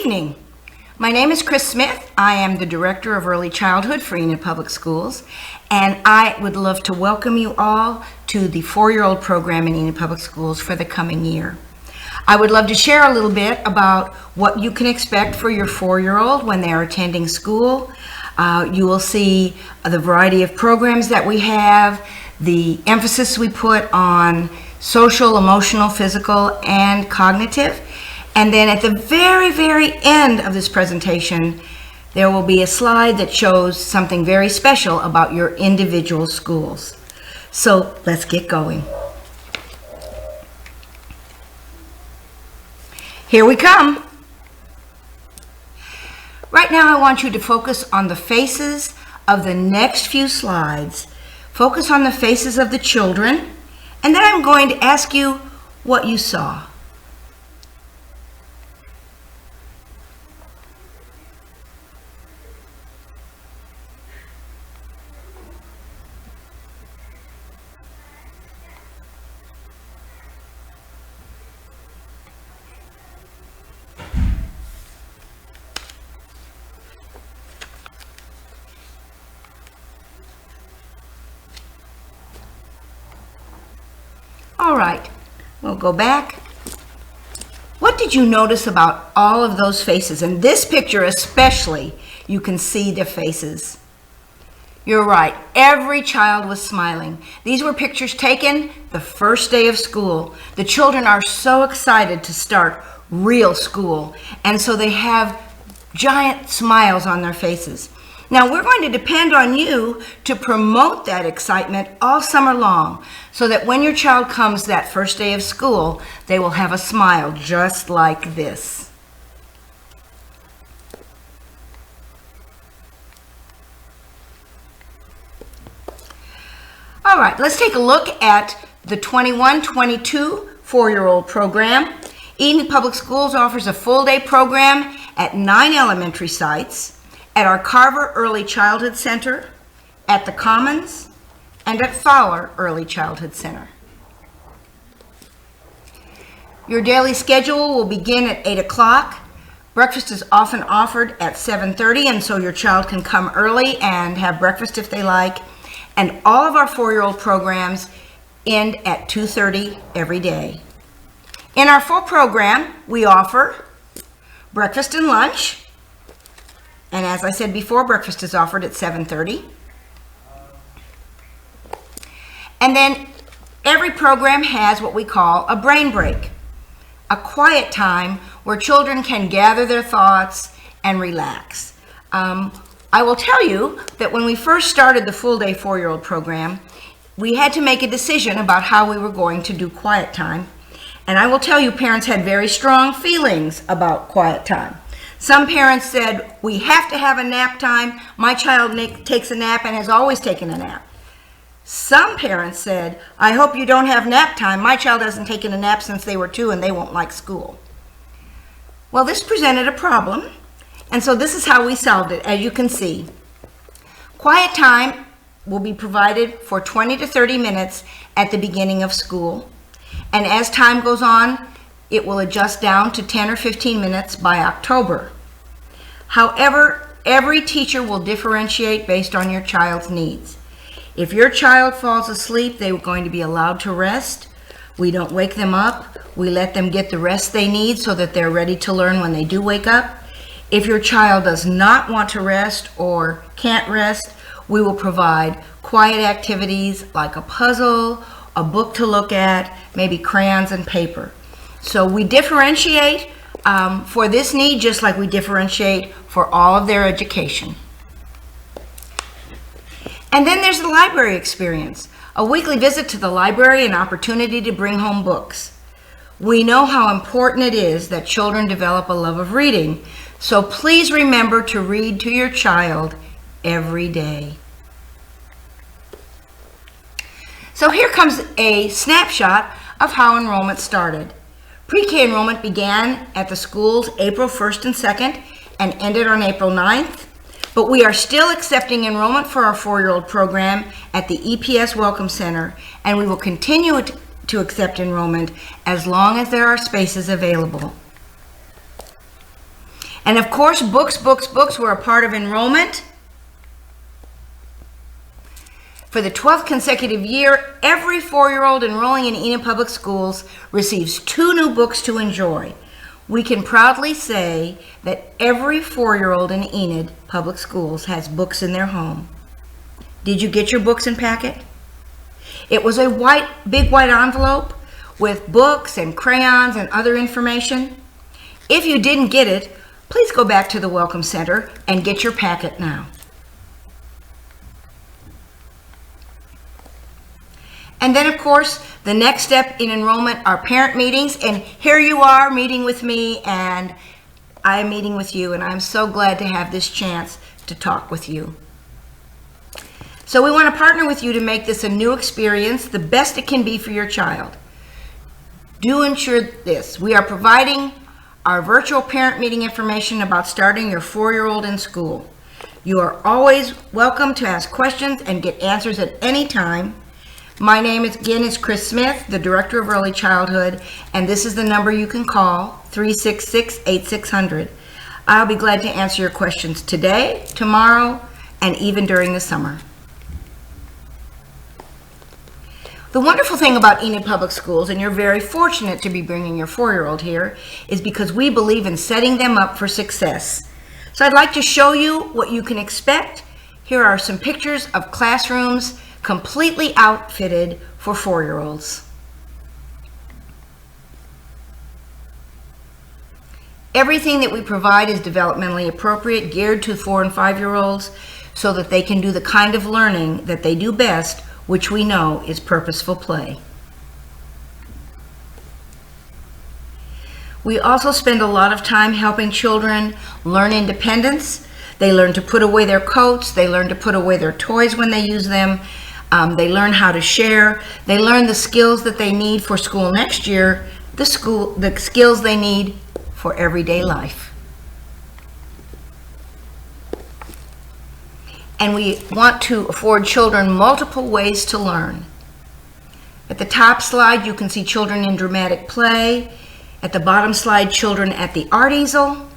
evening. My name is Chris Smith. I am the Director of Early Childhood for Enid Public Schools, and I would love to welcome you all to the 4-year-old program in Enid Public Schools for the coming year. I would love to share a little bit about what you can expect for your 4-year-old when they are attending school. You will see the variety of programs that we have, the emphasis we put on social, emotional, physical, and cognitive. And then at the very, very end of this presentation, there will be a slide that shows something very special about your individual schools. So let's get going. Here we come. Right now I want you to focus on the faces of the next few slides. Focus on the faces of the children, and then I'm going to ask you what you saw. All right, we'll go back. What did you notice about all of those faces? In this picture especially, you can see the faces. You're right, every child was smiling. These were pictures taken the first day of school. The children are so excited to start real school, and so they have giant smiles on their faces. Now, we're going to depend on you to promote that excitement all summer long so that when your child comes that first day of school, they will have a smile just like this. All right, let's take a look at the 21-22 4-year-old program. Enid Public Schools offers a full-day program at 9 elementary sites, at our Carver Early Childhood Center, at the Commons, and at Fowler Early Childhood Center. Your daily schedule will begin at 8 o'clock. Breakfast is often offered at 7:30, and so your child can come early and have breakfast if they like. And all of our 4-year-old programs end at 2:30 every day. In our full program, we offer breakfast and lunch. And as I said before, breakfast is offered at 7:30. And then every program has what we call a brain break, a quiet time where children can gather their thoughts and relax. I will tell you that when we first started the full-day 4-year-old program, we had to make a decision about how we were going to do quiet time. And I will tell you, parents had very strong feelings about quiet time. Some parents said, we have to have a nap time. My child takes a nap and has always taken a nap. Some parents said, I hope you don't have nap time. My child hasn't taken a nap since they were 2 and they won't like school. Well, this presented a problem, and so this is how we solved it. As you can see, quiet time will be provided for 20 to 30 minutes at the beginning of school. And as time goes on, it will adjust down to 10 or 15 minutes by October. However, every teacher will differentiate based on your child's needs. If your child falls asleep, they're going to be allowed to rest. We don't wake them up. We let them get the rest they need so that they're ready to learn when they do wake up. If your child does not want to rest or can't rest, we will provide quiet activities like a puzzle, a book to look at, maybe crayons and paper. So we differentiate for this need just like we differentiate for all of their education. And then there's the library experience, a weekly visit to the library, an opportunity to bring home books. We know how important it is that children develop a love of reading, so please remember to read to your child every day. So here comes a snapshot of how enrollment started. Pre-K enrollment began at the schools April 1st and 2nd and ended on April 9th, but we are still accepting enrollment for our 4-year-old program at the EPS Welcome Center, and we will continue to accept enrollment as long as there are spaces available. And of course, books were a part of enrollment. For the 12th consecutive year, every 4-year-old enrolling in Enid Public Schools receives 2 new books to enjoy. We can proudly say that every 4-year-old in Enid Public Schools has books in their home. Did you get your books and packet? It was a big white envelope with books and crayons and other information. If you didn't get it, please go back to the Welcome Center and get your packet now. And then, of course, the next step in enrollment are parent meetings. And here you are meeting with me, and I'm meeting with you, and I'm so glad to have this chance to talk with you. So we want to partner with you to make this a new experience, the best it can be for your child. Do ensure this. We are providing our virtual parent meeting information about starting your 4-year-old in school. You are always welcome to ask questions and get answers at any time. My name is Chris Smith, the Director of Early Childhood, and this is the number you can call, 366-8600. I'll be glad to answer your questions today, tomorrow, and even during the summer. The wonderful thing about Enid Public Schools, and you're very fortunate to be bringing your 4-year-old here, is because we believe in setting them up for success. So I'd like to show you what you can expect. Here are some pictures of classrooms completely outfitted for 4-year-olds. Everything that we provide is developmentally appropriate, geared to 4 and 5-year-olds, so that they can do the kind of learning that they do best, which we know is purposeful play. We also spend a lot of time helping children learn independence. They learn to put away their coats, they learn to put away their toys when they use them, they learn how to share, they learn the skills that they need for school next year, the skills they need for everyday life. And we want to afford children multiple ways to learn. At the top slide, you can see children in dramatic play. At the bottom slide, children at the art easel.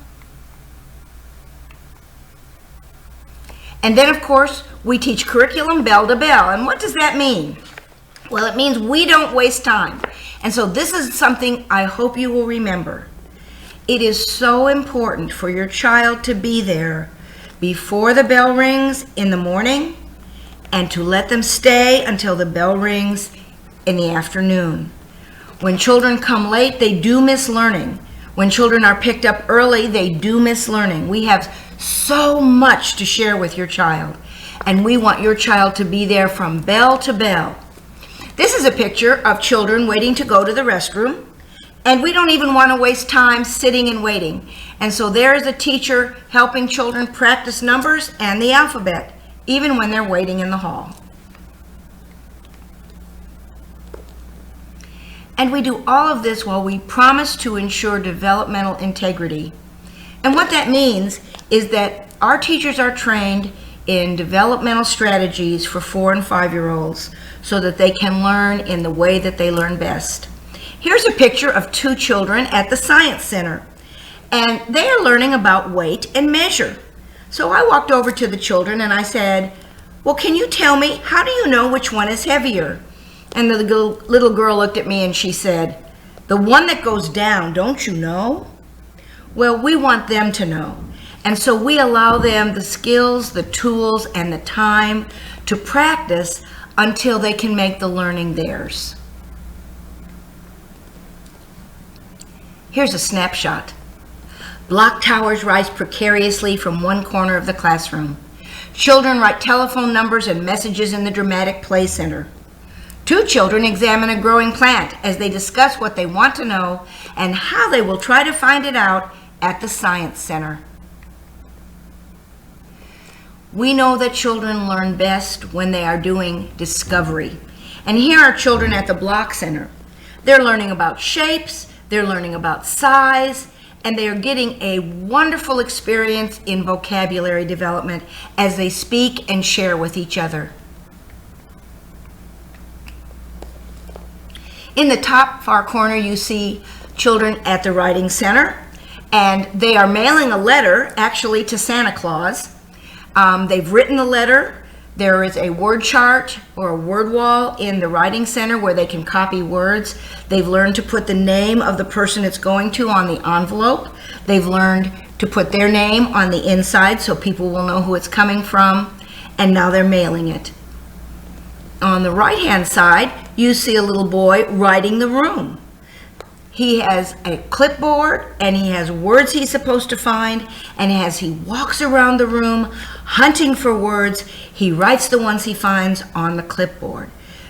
And then, of course, we teach curriculum bell to bell. And what does that mean? Well, it means we don't waste time. And so this is something I hope you will remember. It is so important for your child to be there before the bell rings in the morning and to let them stay until the bell rings in the afternoon. When children come late, they do miss learning. When children are picked up early, they do miss learning. We have so much to share with your child, and we want your child to be there from bell to bell. This is a picture of children waiting to go to the restroom, and we don't even want to waste time sitting and waiting. And so there is a teacher helping children practice numbers and the alphabet, even when they're waiting in the hall. And we do all of this while we promise to ensure developmental integrity. And what that means is that our teachers are trained in developmental strategies for 4 and 5-year-olds so that they can learn in the way that they learn best. Here's a picture of 2 children at the Science Center, and they are learning about weight and measure. So I walked over to the children and I said, well, can you tell me, how do you know which one is heavier? And the little girl looked at me and she said, the one that goes down, don't you know? Well, we want them to know. And so we allow them the skills, the tools, and the time to practice until they can make the learning theirs. Here's a snapshot. Block towers rise precariously from one corner of the classroom. Children write telephone numbers and messages in the dramatic play center. 2 children examine a growing plant as they discuss what they want to know and how they will try to find it out at the Science Center. We know that children learn best when they are doing discovery. And here are children at the Block Center. They're learning about shapes, they're learning about size, and they are getting a wonderful experience in vocabulary development as they speak and share with each other. In the top far corner, you see children at the Writing Center, And they are mailing a letter, actually, to Santa Claus. They've written the letter. There is a word chart or a word wall in the writing center where they can copy words. They've learned to put the name of the person it's going to on the envelope. They've learned to put their name on the inside so people will know who it's coming from. And now they're mailing it. On the right-hand side, you see a little boy writing the room. He has a clipboard and he has words he's supposed to find, and as he walks around the room hunting for words, he writes the ones he finds on the clipboard.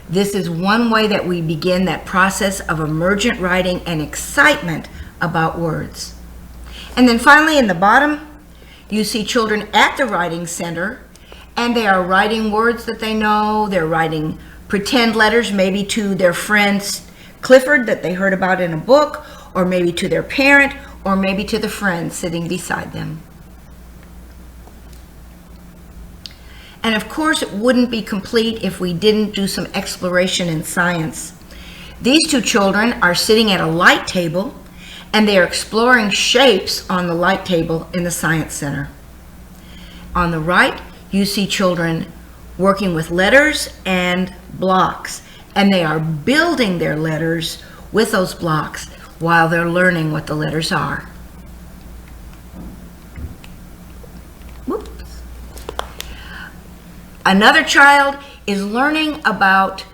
This is one way that we begin that process of emergent writing and excitement about words. And then finally in the bottom, you see children at the writing center, and they are writing words that they know. They're writing pretend letters, maybe to their friends Clifford that they heard about in a book, or maybe to their parent, or maybe to the friend sitting beside them. And of course, it wouldn't be complete if we didn't do some exploration in science. These two children are sitting at a light table, and they are exploring shapes on the light table in the Science Center. On the right, you see children working with letters and blocks, and they are building their letters with those blocks while they're learning what the letters are. Whoops. Another child is learning about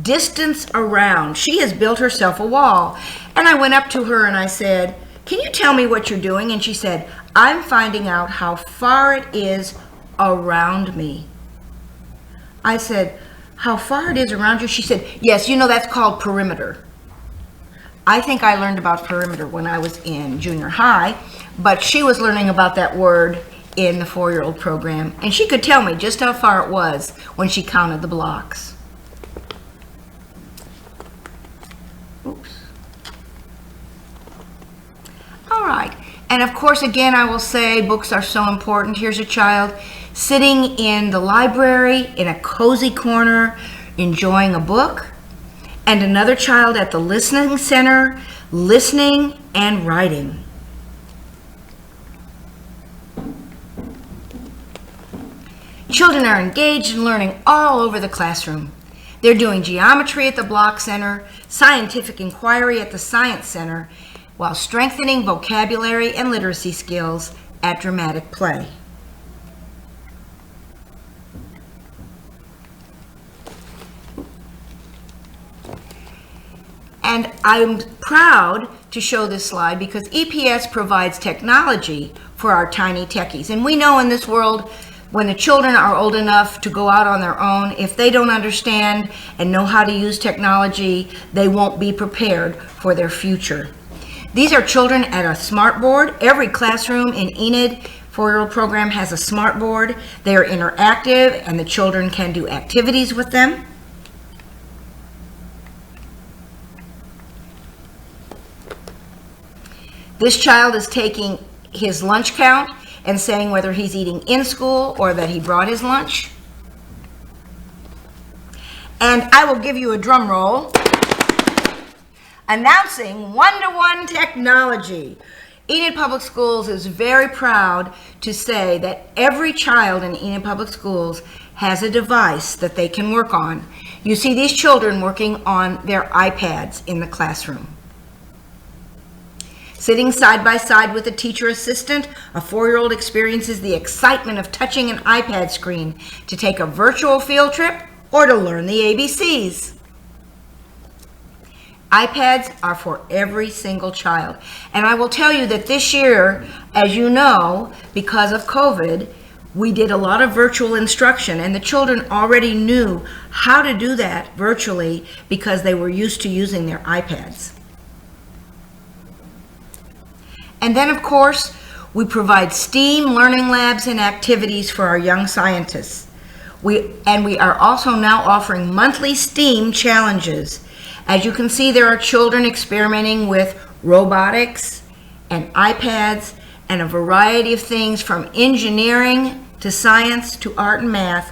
distance around. She has built herself a wall, and I went up to her and I said, "Can you tell me what you're doing?" And she said, "I'm finding out how far it is around me." I said, "How far it is around you?" She said, "Yes, you know that's called perimeter." I think I learned about perimeter when I was in junior high, but she was learning about that word in the 4-year-old program, and she could tell me just how far it was when she counted the blocks. Oops. All right, and of course, again, I will say books are so important. Here's a child sitting in the library in a cozy corner, enjoying a book, and another child at the listening center, listening and writing. Children are engaged in learning all over the classroom. They're doing geometry at the block center, scientific inquiry at the science center, while strengthening vocabulary and literacy skills at dramatic play. And I'm proud to show this slide because EPS provides technology for our tiny techies. And we know in this world, when the children are old enough to go out on their own, if they don't understand and know how to use technology, they won't be prepared for their future. These are children at a smart board. Every classroom in Enid 4-year-old program has a smart board. They are interactive and the children can do activities with them. This child is taking his lunch count and saying whether he's eating in school or that he brought his lunch. And I will give you a drum roll announcing one-to-one technology. Enid Public Schools is very proud to say that every child in Enid Public Schools has a device that they can work on. You see these children working on their iPads in the classroom. Sitting side by side with a teacher assistant, a 4-year-old experiences the excitement of touching an iPad screen to take a virtual field trip or to learn the ABCs. iPads are for every single child. And I will tell you that this year, as you know, because of COVID, we did a lot of virtual instruction, and the children already knew how to do that virtually because they were used to using their iPads. And then, of course, we provide STEAM learning labs and activities for our young scientists. We are also now offering monthly STEAM challenges. As you can see, there are children experimenting with robotics and iPads and a variety of things from engineering to science to art and math,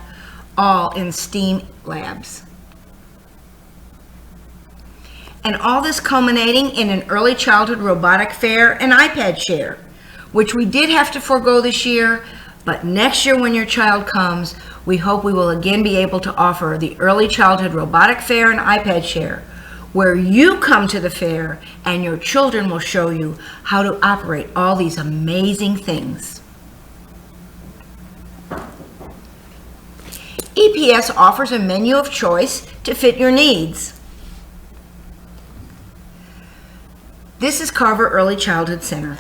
all in STEAM labs. And all this culminating in an early childhood robotic fair and iPad share, which we did have to forego this year, but next year when your child comes, we hope we will again be able to offer the early childhood robotic fair and iPad share, where you come to the fair and your children will show you how to operate all these amazing things. EPS offers a menu of choice to fit your needs. This is Carver Early Childhood Center.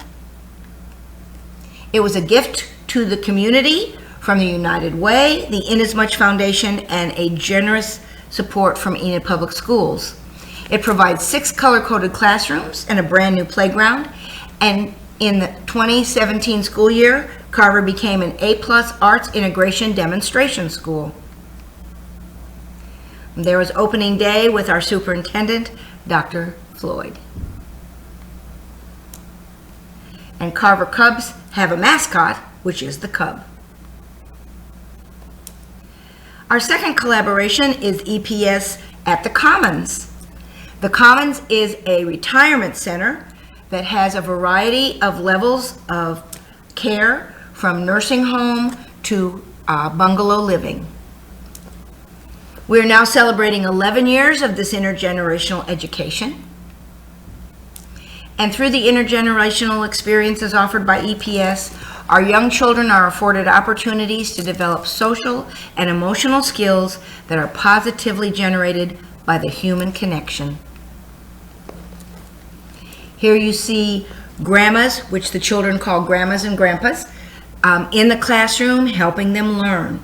It was a gift to the community from the United Way, the Inasmuch Foundation, and a generous support from Enid Public Schools. It provides 6 color-coded classrooms and a brand new playground, and in the 2017 school year, Carver became an A+ Arts Integration Demonstration School. There was opening day with our superintendent, Dr. Floyd. And Carver Cubs have a mascot, which is the Cub. Our second collaboration is EPS at the Commons. The Commons is a retirement center that has a variety of levels of care, from nursing home to bungalow living. We are now celebrating 11 years of this intergenerational education. And through the intergenerational experiences offered by EPS, our young children are afforded opportunities to develop social and emotional skills that are positively generated by the human connection. Here you see grandmas, which the children call grandmas and grandpas, in the classroom helping them learn.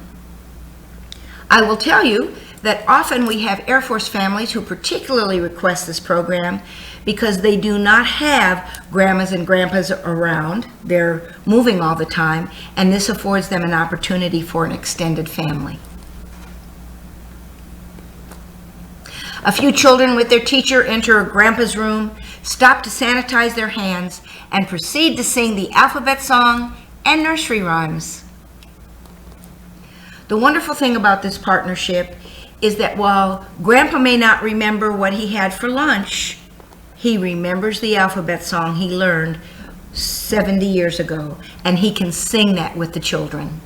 I will tell you that often we have Air Force families who particularly request this program because they do not have grandmas and grandpas around. They're moving all the time, and this affords them an opportunity for an extended family. A few children with their teacher enter a grandpa's room, stop to sanitize their hands, and proceed to sing the alphabet song and nursery rhymes. The wonderful thing about this partnership is that while Grandpa may not remember what he had for lunch, he remembers the alphabet song he learned 70 years ago, and he can sing that with the children.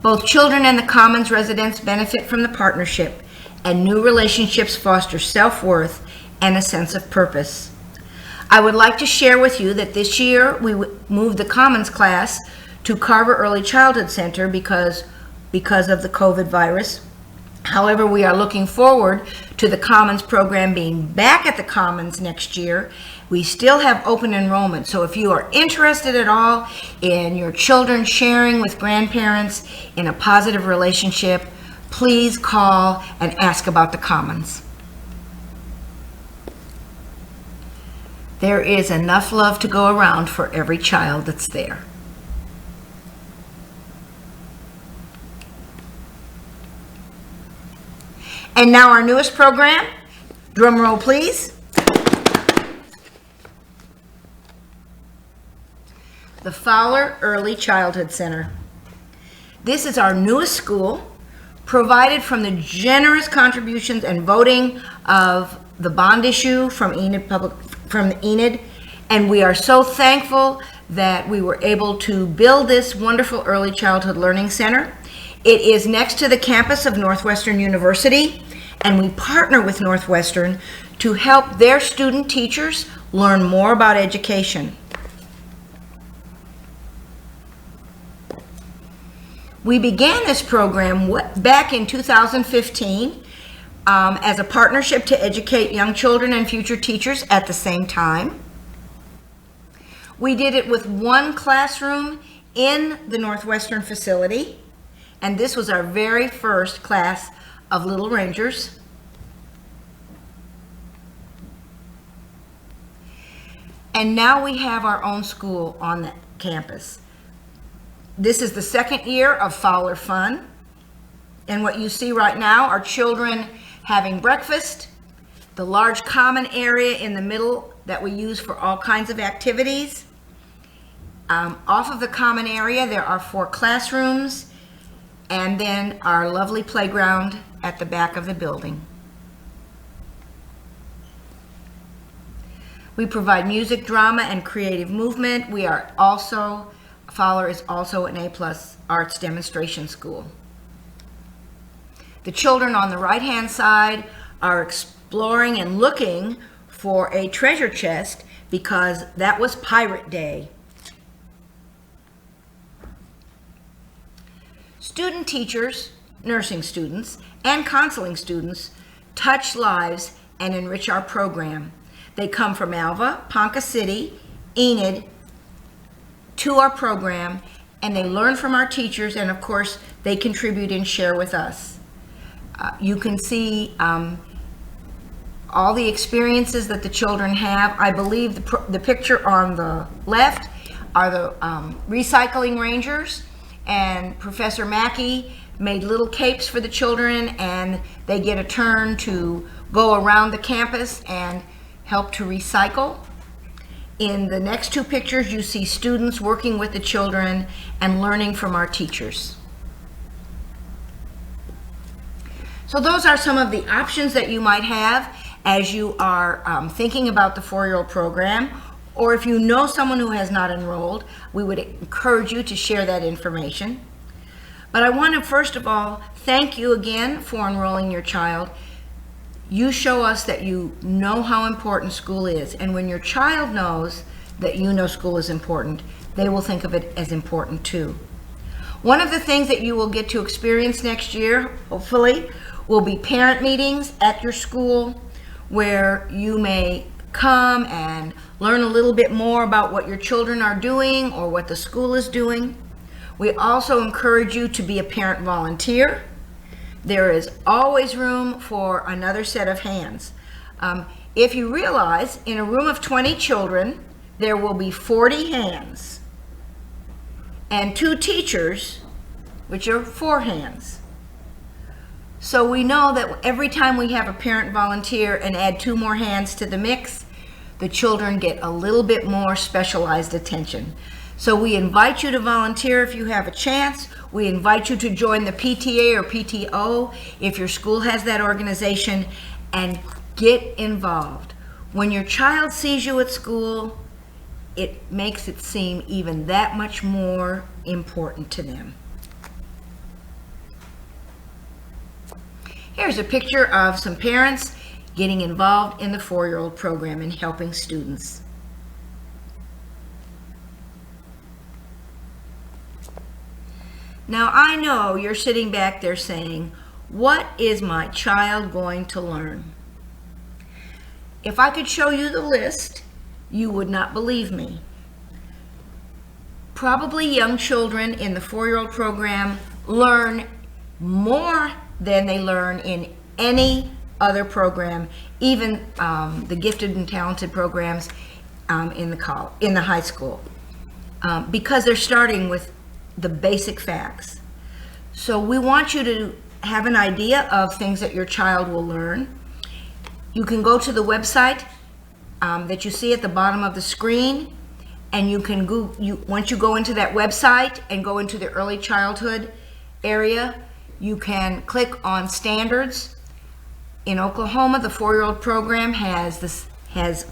Both children and the Commons residents benefit from the partnership, and new relationships foster self-worth and a sense of purpose. I would like to share with you that this year we moved the Commons class to Carver Early Childhood Center because of the COVID virus. However, we are looking forward to the Commons program being back at the Commons next year. We still have open enrollment, so if you are interested at all in your children sharing with grandparents in a positive relationship, please call and ask about the Commons. There is enough love to go around for every child that's there. And now our newest program, drum roll please. The Fowler Early Childhood Center. This is our newest school, provided from the generous contributions and voting of the bond issue from Enid, and we are so thankful that we were able to build this wonderful early childhood learning center. It is next to the campus of Northwestern University, and we partner with Northwestern to help their student teachers learn more about education. We began this program back in 2015 as a partnership to educate young children and future teachers at the same time. We did it with one classroom in the Northwestern facility, and this was our very first class of Little Rangers. And now we have our own school on the campus. This is the second year of Fowler Fun, and what you see right now are children having breakfast, the large common area in the middle that we use for all kinds of activities. Off of the common area there are 4 classrooms, and then our lovely playground at the back of the building. We provide music, drama, and creative movement. Fowler is also an A+ arts demonstration school. The children on the right-hand side are exploring and looking for a treasure chest because that was Pirate Day. Student teachers, nursing students, and counseling students touch lives and enrich our program. They come from Alva, Ponca City, Enid, to our program, and they learn from our teachers, and of course, they contribute and share with us. You can see all the experiences that the children have. I believe the picture on the left are the recycling rangers, and Professor Mackey made little capes for the children, and they get a turn to go around the campus and help to recycle. In the next two pictures, you see students working with the children and learning from our teachers. So those are some of the options that you might have as you are thinking about the four-year-old program, or if you know someone who has not enrolled, we would encourage you to share that information. But I want to first of all thank you again for enrolling your child. You show us that you know how important school is, and when your child knows that you know school is important, they will think of it as important too. One of the things that you will get to experience next year, hopefully, will be parent meetings at your school, where you may come and learn a little bit more about what your children are doing or what the school is doing. We also encourage you to be a parent volunteer. There is always room for another set of hands. If you realize, in a room of 20 children, there will be 40 hands and 2 teachers, which are 4 hands. So we know that every time we have a parent volunteer and add 2 more hands to the mix, the children get a little bit more specialized attention. So we invite you to volunteer if you have a chance. We invite you to join the PTA or PTO if your school has that organization, and get involved. When your child sees you at school, it makes it seem even that much more important to them. Here's a picture of some parents getting involved in the four-year-old program and helping students. Now, I know you're sitting back there saying, what is my child going to learn? If I could show you the list, you would not believe me. Probably young children in the four-year-old program learn more than they learn in any other program, even the gifted and talented programs in the high school, because they're starting with the basic facts. So we want you to have an idea of things that your child will learn. You can go to the website that you see at the bottom of the screen, and you can once you go into that website and go into the early childhood area, you can click on standards. In Oklahoma, the four-year-old program has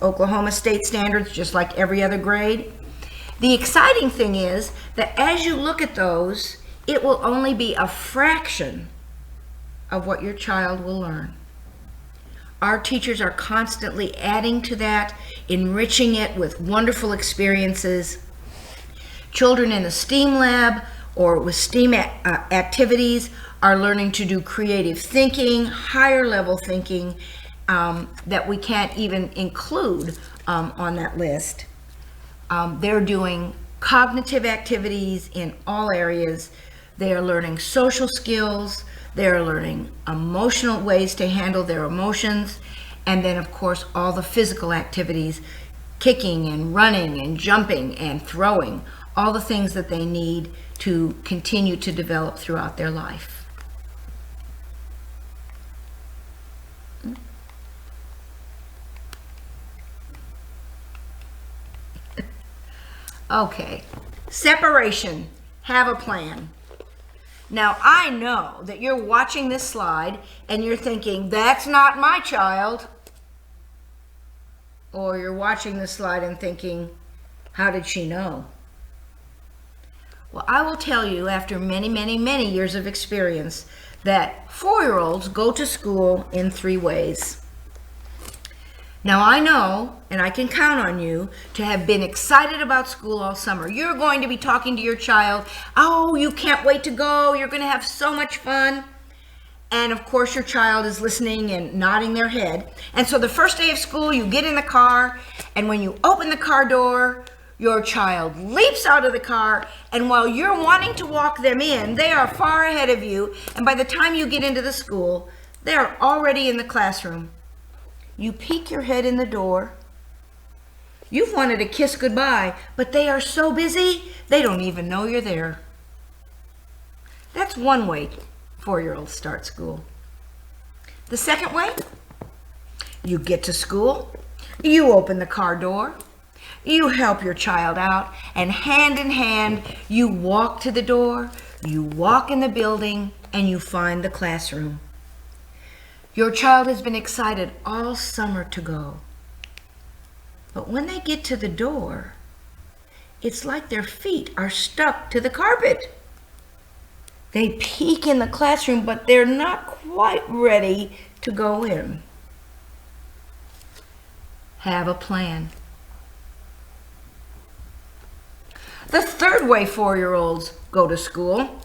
Oklahoma state standards just like every other grade. The exciting thing is that as you look at those, it will only be a fraction of what your child will learn. Our teachers are constantly adding to that, enriching it with wonderful experiences. Children in the STEAM lab or with STEAM activities are learning to do creative thinking, higher level thinking that we can't even include on that list. They're doing cognitive activities in all areas. They are learning social skills. They're learning emotional ways to handle their emotions. And then, of course, all the physical activities, kicking and running and jumping and throwing, all the things that they need to continue to develop throughout their life. Okay, separation, have a plan. Now, I know that you're watching this slide and you're thinking, that's not my child. Or you're watching the slide and thinking, how did she know? Well, I will tell you after many, many, many years of experience that 4-year-olds go to school in 3 ways. Now I know, and I can count on you, to have been excited about school all summer. You're going to be talking to your child, oh, you can't wait to go, you're going to have so much fun. And of course your child is listening and nodding their head. And so the first day of school, you get in the car, and when you open the car door, your child leaps out of the car, and while you're wanting to walk them in, they are far ahead of you, and by the time you get into the school, they are already in the classroom. You peek your head in the door. You've wanted to kiss goodbye, but they are so busy, they don't even know you're there. That's one way 4-year-olds start school. The second way, you get to school, you open the car door, you help your child out, and hand in hand, you walk to the door, you walk in the building, and you find the classroom. Your child has been excited all summer to go. But when they get to the door, it's like their feet are stuck to the carpet. They peek in the classroom, but they're not quite ready to go in. Have a plan. The third way 4-year-olds go to school,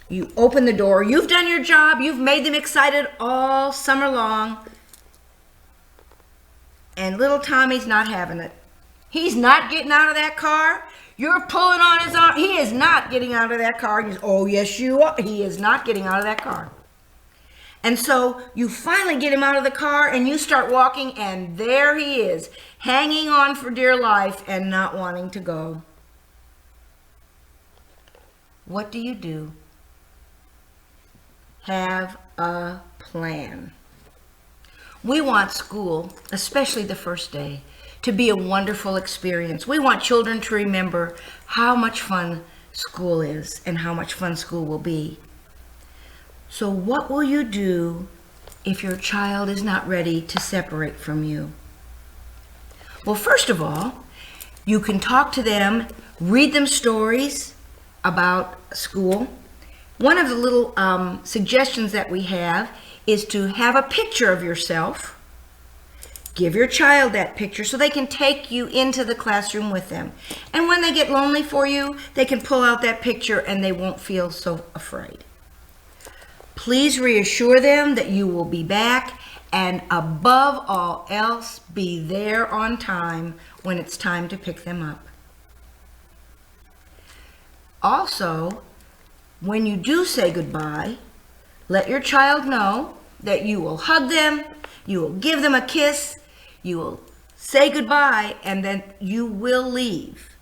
you open the door, you've done your job, you've made them excited all summer long, and little Tommy's not having it. He's not getting out of that car. You're pulling on his arm. He is not getting out of that car. Oh, yes, you are. He is not getting out of that car. And so you finally get him out of the car and you start walking, and there he is, hanging on for dear life and not wanting to go. What do? Have a plan. We want school, especially the first day, to be a wonderful experience. We want children to remember how much fun school is and how much fun school will be. So what will you do if your child is not ready to separate from you? Well, first of all, you can talk to them, read them stories about school. One of the little suggestions that we have is to have a picture of yourself. Give your child that picture so they can take you into the classroom with them. And when they get lonely for you, they can pull out that picture and they won't feel so afraid. Please reassure them that you will be back, and above all else, be there on time when it's time to pick them up. Also, when you do say goodbye, let your child know that you will hug them, you will give them a kiss, you will say goodbye, and then you will leave.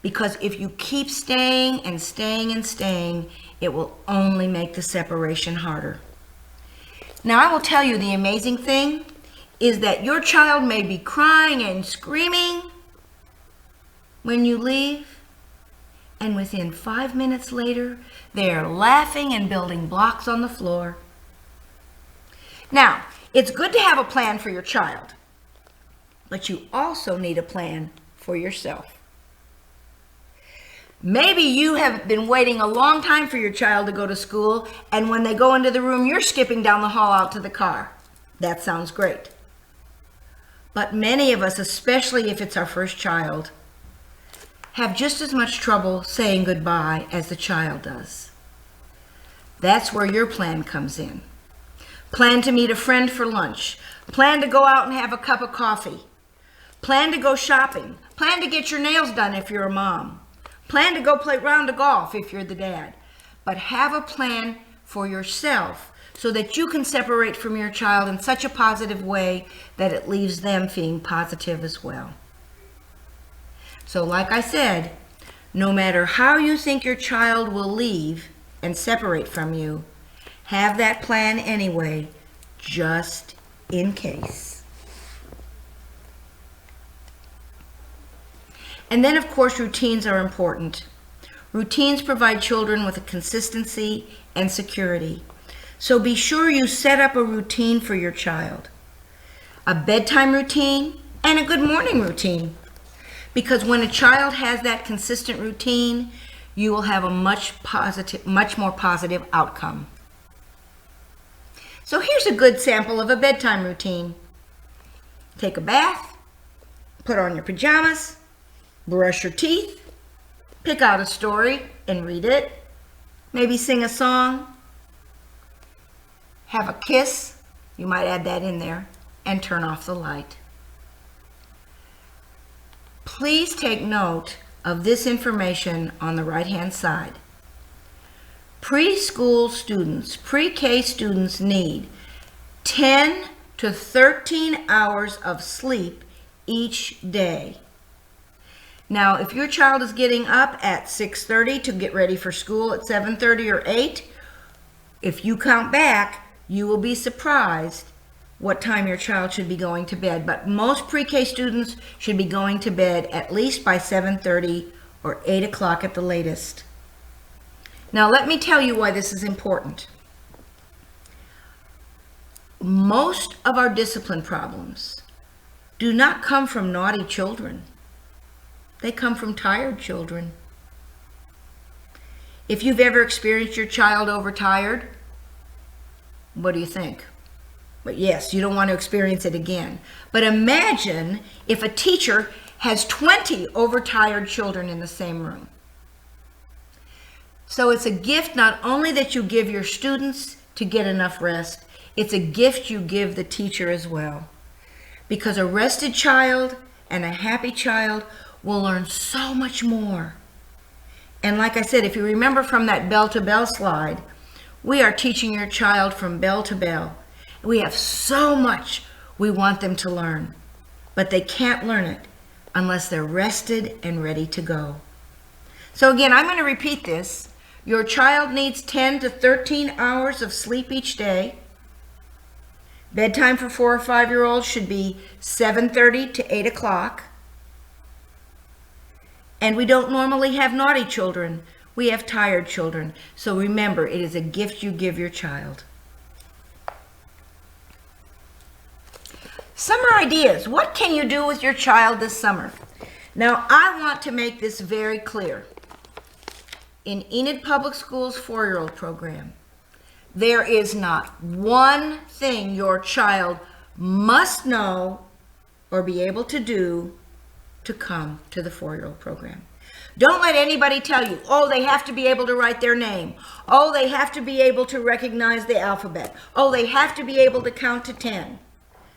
Because if you keep staying and staying and staying, it will only make the separation harder. Now, I will tell you, the amazing thing is that your child may be crying and screaming when you leave, and within 5 minutes later, they are laughing and building blocks on the floor. Now, it's good to have a plan for your child, but you also need a plan for yourself. Maybe you have been waiting a long time for your child to go to school, and when they go into the room, you're skipping down the hall out to the car. That sounds great. But many of us, especially if it's our first child, have just as much trouble saying goodbye as the child does. That's where your plan comes in. Plan to meet a friend for lunch. Plan to go out and have a cup of coffee. Plan to go shopping. Plan to get your nails done if you're a mom. Plan to go play round of golf if you're the dad. But have a plan for yourself so that you can separate from your child in such a positive way that it leaves them feeling positive as well. So like I said, no matter how you think your child will leave and separate from you, have that plan anyway, just in case. And then, of course, routines are important. Routines provide children with a consistency and security. So be sure you set up a routine for your child. a bedtime routine, and a good morning routine. Because when a child has that consistent routine, you will have a much more positive outcome. So here's a good sample of a bedtime routine. Take a bath, put on your pajamas, brush your teeth, pick out a story and read it, maybe sing a song, have a kiss, you might add that in there, and turn off the light. Please take note of this information on the right-hand side. Preschool students, pre-K students need 10 to 13 hours of sleep each day. Now, if your child is getting up at 6:30 to get ready for school at 7:30 or 8, if you count back, you will be surprised what time your child should be going to bed. But most pre-K students should be going to bed at least by 7:30 or 8 o'clock at the latest. Now, let me tell you why this is important. Most of our discipline problems do not come from naughty children. They come from tired children. If you've ever experienced your child overtired, what do you think? But yes, you don't want to experience it again. But imagine if a teacher has 20 overtired children in the same room. So it's a gift not only that you give your students to get enough rest, it's a gift you give the teacher as well. Because a rested child and a happy child will learn so much more. And like I said, if you remember from that bell to bell slide, we are teaching your child from bell to bell. We have so much we want them to learn, but they can't learn it unless they're rested and ready to go. So again, I'm going to repeat this. Your child needs 10 to 13 hours of sleep each day. Bedtime for 4 or 5-year-olds should be 7:30 to 8 o'clock. And we don't normally have naughty children. We have tired children. So remember, it is a gift you give your child. Summer ideas. What can you do with your child this summer? Now, I want to make this very clear. In Enid Public Schools 4-year-old program, there is not one thing your child must know or be able to do to come to the 4-year-old program. Don't let anybody tell you, oh, they have to be able to write their name. Oh, they have to be able to recognize the alphabet. Oh, they have to be able to count to 10.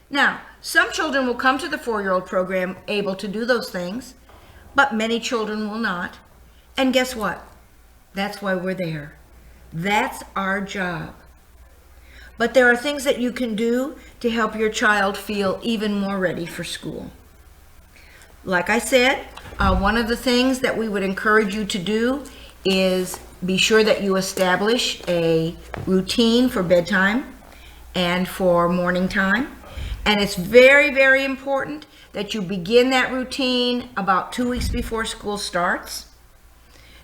Now, some children will come to the 4-year-old program able to do those things, but many children will not. And guess what? That's why we're there. That's our job. But there are things that you can do to help your child feel even more ready for school. Like I said, one of the things that we would encourage you to do is be sure that you establish a routine for bedtime and for morning time. And it's very, very important that you begin that routine about 2 weeks before school starts.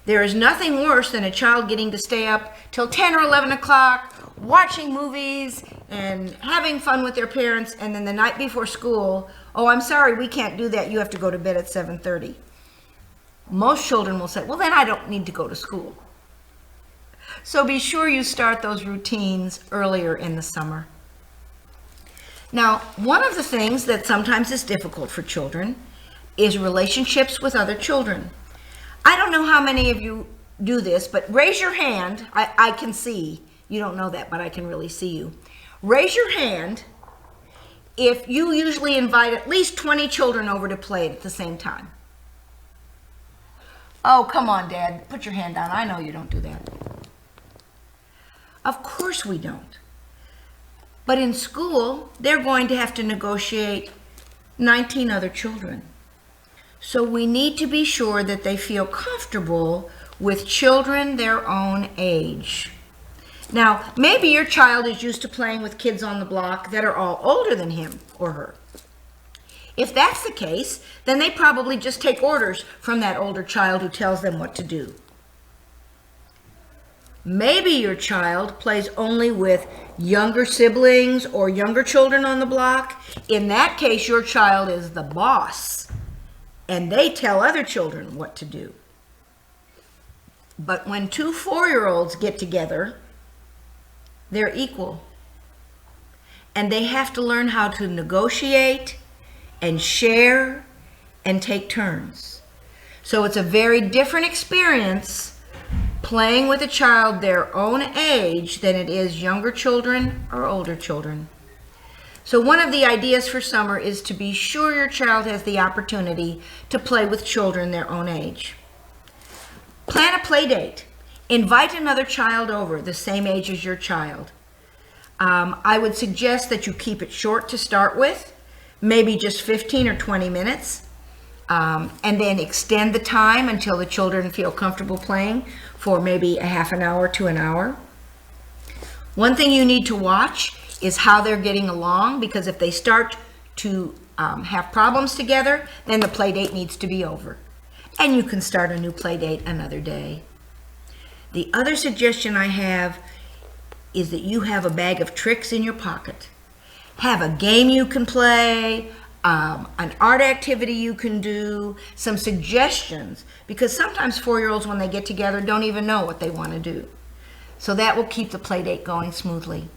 There is nothing worse than a child getting to stay up till 10 or 11 o'clock, watching movies and having fun with their parents, and then the night before school, oh, I'm sorry, we can't do that. You have to go to bed at 7:30. Most children will say, well, then I don't need to go to school. So be sure you start those routines earlier in the summer. Now, one of the things that sometimes is difficult for children is relationships with other children. I don't know how many of you do this, but raise your hand. I can see. You don't know that, but I can really see you. Raise your hand if you usually invite at least 20 children over to play at the same time. Oh, come on, Dad. Put your hand down. I know you don't do that. Of course we don't. But in school, they're going to have to negotiate 19 other children. So we need to be sure that they feel comfortable with children their own age. Now, maybe your child is used to playing with kids on the block that are all older than him or her. If that's the case, then they probably just take orders from that older child who tells them what to do. Maybe your child plays only with younger siblings or younger children on the block. In that case, your child is the boss, and they tell other children what to do. But when two 4-year-olds get together, they're equal. And they have to learn how to negotiate and share and take turns. So it's a very different experience playing with a child their own age than it is younger children or older children. So one of the ideas for summer is to be sure your child has the opportunity to play with children their own age. Plan a play date. Invite another child over the same age as your child. I would suggest that you keep it short to start with, maybe just 15 or 20 minutes, and then extend the time until the children feel comfortable playing for maybe a half an hour to an hour. One thing you need to watch is how they're getting along, because if they start to have problems together, then the play date needs to be over. And you can start a new play date another day. The other suggestion I have is that you have a bag of tricks in your pocket. Have a game you can play, an art activity you can do, some suggestions, because sometimes 4-year-olds, when they get together, don't even know what they want to do. So that will keep the play date going smoothly.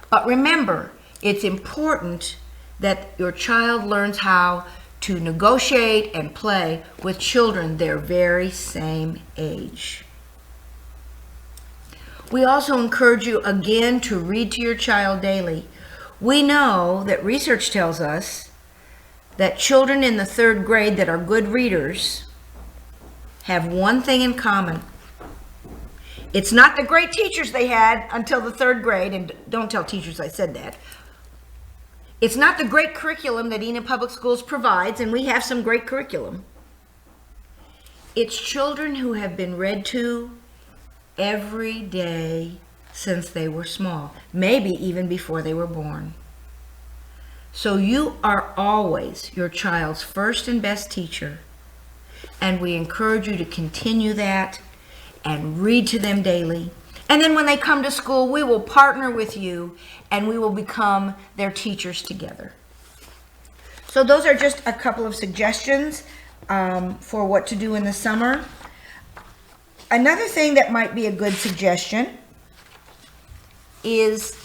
But remember, it's important that your child learns how to negotiate and play with children their very same age. We also encourage you again to read to your child daily. We know that research tells us that children in the 3rd grade that are good readers have one thing in common. It's not the great teachers they had until the 3rd grade, and don't tell teachers I said that. It's not the great curriculum that Enid Public Schools provides, and we have some great curriculum. It's children who have been read to every day since they were small, maybe even before they were born. So you are always your child's first and best teacher, and we encourage you to continue that and read to them daily. And then when they come to school, we will partner with you and we will become their teachers together. So those are just a couple of suggestions for what to do in the summer. Another thing that might be a good suggestion is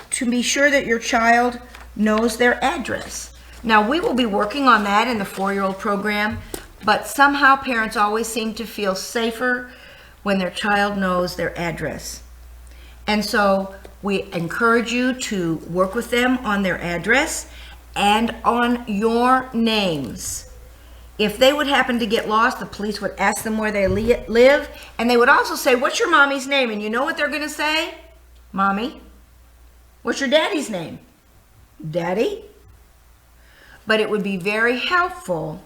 to be sure that your child knows their address. Now, we will be working on that in the 4-year-old program, but somehow parents always seem to feel safer when their child knows their address. And so we encourage you to work with them on their address and on your names. If they would happen to get lost, the police would ask them where they live, and they would also say, "What's your mommy's name?" And you know what they're going to say? "Mommy." "What's your daddy's name?" "Daddy." But it would be very helpful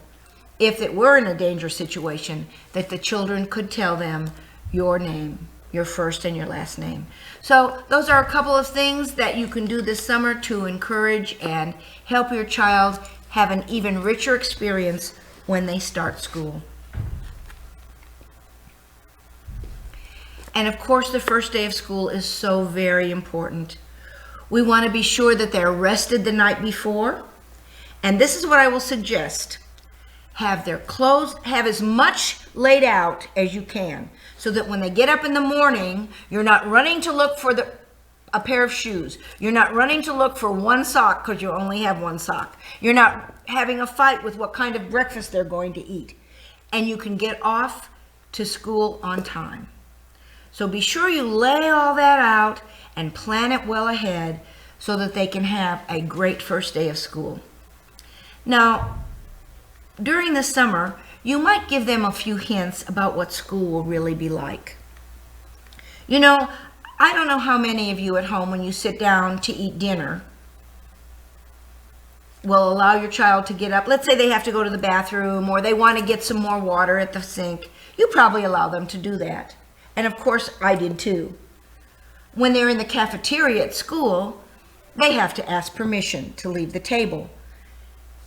if it were in a dangerous situation that the children could tell them your name, your first and your last name. So those are a couple of things that you can do this summer to encourage and help your child have an even richer experience when they start school. And of course, the first day of school is so very important. We want to be sure that they're rested the night before. And this is what I will suggest. Have their clothes, have as much laid out as you can, so that when they get up in the morning, you're not running to look for a pair of shoes. You're not running to look for one sock because you only have one sock. You're not having a fight with what kind of breakfast they're going to eat. And you can get off to school on time. So be sure you lay all that out and plan it well ahead so that they can have a great first day of school. Now, during the summer, you might give them a few hints about what school will really be like. You know, I don't know how many of you at home, when you sit down to eat dinner, will allow your child to get up. Let's say they have to go to the bathroom or they want to get some more water at the sink. You probably allow them to do that. And of course, I did too. When they're in the cafeteria at school, they have to ask permission to leave the table.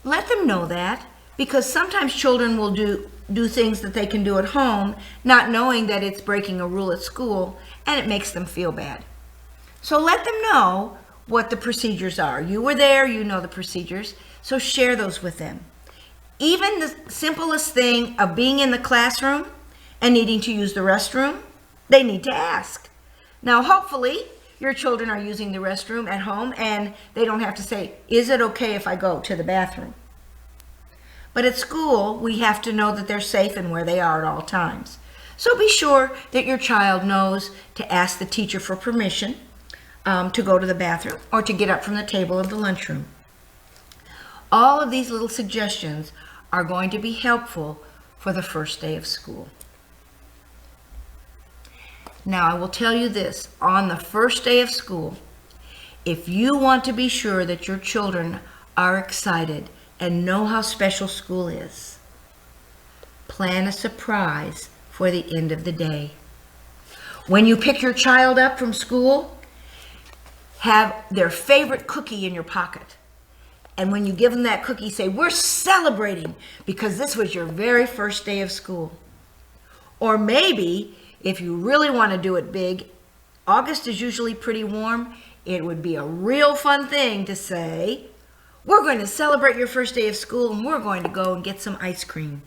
Let them know that, because sometimes children will do do things that they can do at home, not knowing that it's breaking a rule at school, and it makes them feel bad. So let them know what the procedures are. You were there, you know the procedures, so share those with them. Even the simplest thing of being in the classroom and needing to use the restroom, they need to ask. Now, hopefully, your children are using the restroom at home and they don't have to say, is it okay if I go to the bathroom? But at school, we have to know that they're safe and where they are at all times. So be sure that your child knows to ask the teacher for permission to go to the bathroom or to get up from the table of the lunchroom. All of these little suggestions are going to be helpful for the first day of school. Now, I will tell you this, on the first day of school, if you want to be sure that your children are excited and know how special school is, plan a surprise for the end of the day. When you pick your child up from school, have their favorite cookie in your pocket. And when you give them that cookie, say, we're celebrating because this was your very first day of school. Or maybe, if you really want to do it big, August is usually pretty warm. It would be a real fun thing to say, we're going to celebrate your first day of school and we're going to go and get some ice cream.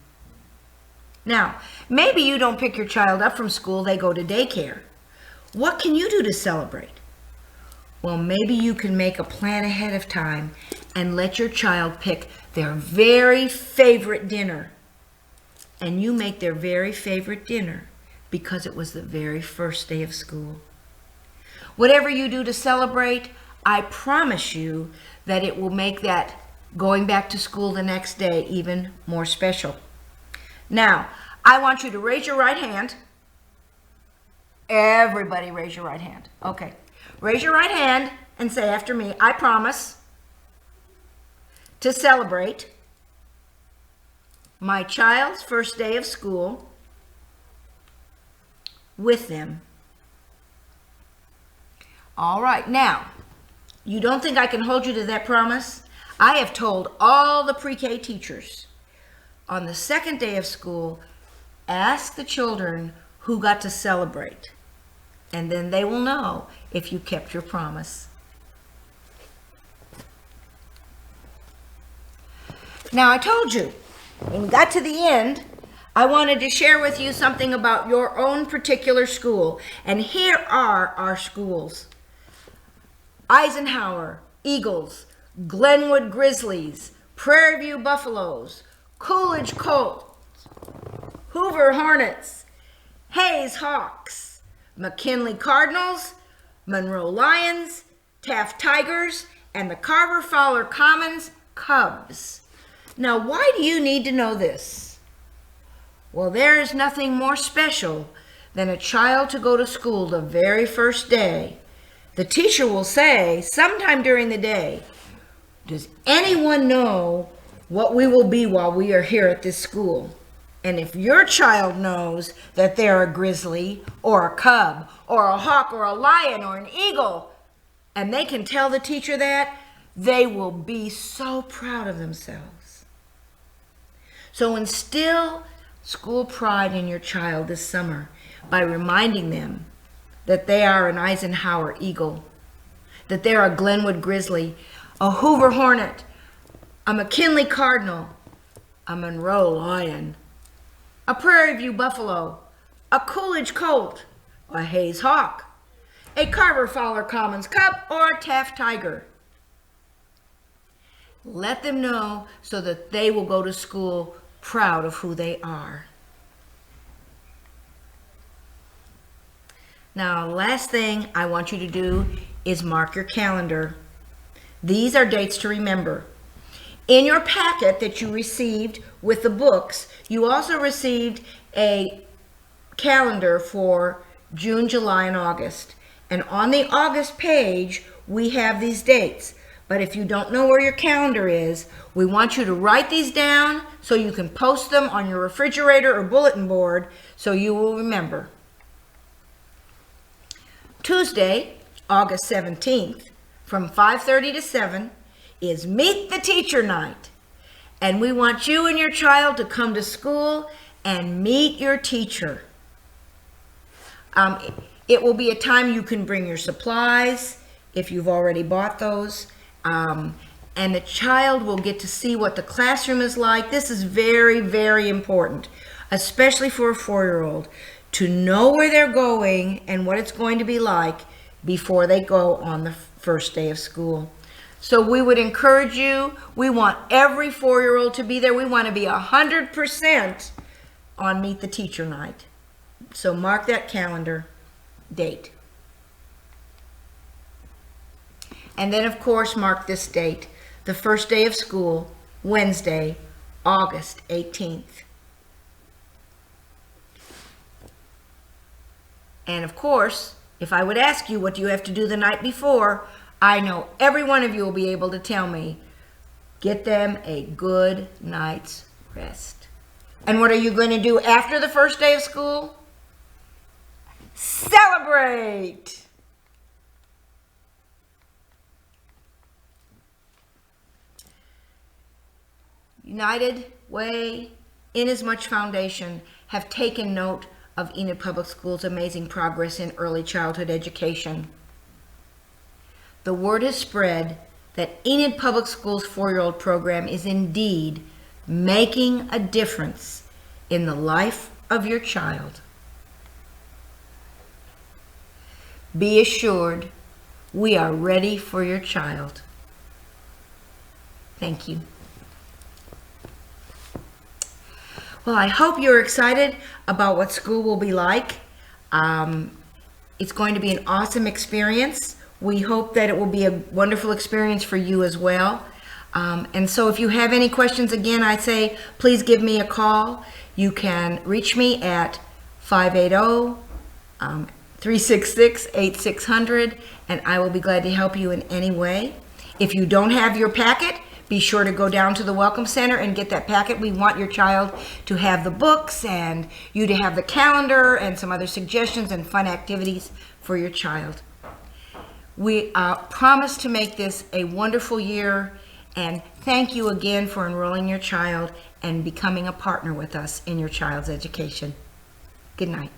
Now, maybe you don't pick your child up from school, they go to daycare. What can you do to celebrate? Well, maybe you can make a plan ahead of time and let your child pick their very favorite dinner. And you make their very favorite dinner because it was the very first day of school. Whatever you do to celebrate, I promise you that it will make that going back to school the next day even more special. Now, I want you to raise your right hand. Everybody raise your right hand. Okay. Raise your right hand and say after me, I promise to celebrate my child's first day of school with them. All right, now, you don't think I can hold you to that promise? I have told all the pre-K teachers on the second day of school, ask the children who got to celebrate, and then they will know if you kept your promise. Now, I told you, when we got to the end, I wanted to share with you something about your own particular school. And here are our schools. Eisenhower Eagles, Glenwood Grizzlies, Prairie View Buffaloes, Coolidge Colts, Hoover Hornets, Hayes Hawks, McKinley Cardinals, Monroe Lions, Taft Tigers, and the Carver Fowler Commons Cubs. Now, why do you need to know this? Well, there is nothing more special than a child to go to school the very first day. The teacher will say, sometime during the day, does anyone know what we will be while we are here at this school? And if your child knows that they're a grizzly or a cub or a hawk or a lion or an eagle, and they can tell the teacher that, they will be so proud of themselves. So instill school pride in your child this summer by reminding them that they are an Eisenhower Eagle, that they're a Glenwood Grizzly, a Hoover Hornet, a McKinley Cardinal, a Monroe Lion, a Prairie View Buffalo, a Coolidge Colt, a Hayes Hawk, a Carver Fowler Commons Cub, or a Taft Tiger. Let them know so that they will go to school proud of who they are. Now, last thing I want you to do is mark your calendar. These are dates to remember. In your packet that you received with the books, you also received a calendar for June, July, and August. And on the August page, we have these dates. But if you don't know where your calendar is, we want you to write these down so you can post them on your refrigerator or bulletin board so you will remember. Tuesday, August 17th, from 5:30 to 7, is Meet the Teacher Night. And we want you and your child to come to school and meet your teacher. It will be a time you can bring your supplies if you've already bought those. And the child will get to see what the classroom is like. This is very, very important, especially for a 4-year-old, to know where they're going and what it's going to be like before they go on the first day of school. So we would encourage you, we want every 4-year-old to be there. We want to be 100% on Meet the Teacher Night. So mark that calendar date. And then, of course, mark this date, the first day of school, Wednesday, August 18th. And of course, if I would ask you what do you have to do the night before, I know every one of you will be able to tell me, get them a good night's rest. And what are you going to do after the first day of school? Celebrate! United Way, Inasmuch Foundation have taken note of Enid Public Schools' amazing progress in early childhood education. The word has spread that Enid Public Schools' 4-year-old program is indeed making a difference in the life of your child. Be assured, we are ready for your child. Thank you. Well, I hope you're excited about what school will be like. It's going to be an awesome experience. We hope that it will be a wonderful experience for you as well. And so if you have any questions, again, I say, please give me a call. You can reach me at 580-366-8600, and I will be glad to help you in any way. If you don't have your packet, be sure to go down to the Welcome Center and get that packet. We want your child to have the books and you to have the calendar and some other suggestions and fun activities for your child. We promise to make this a wonderful year, and thank you again for enrolling your child and becoming a partner with us in your child's education. Good night.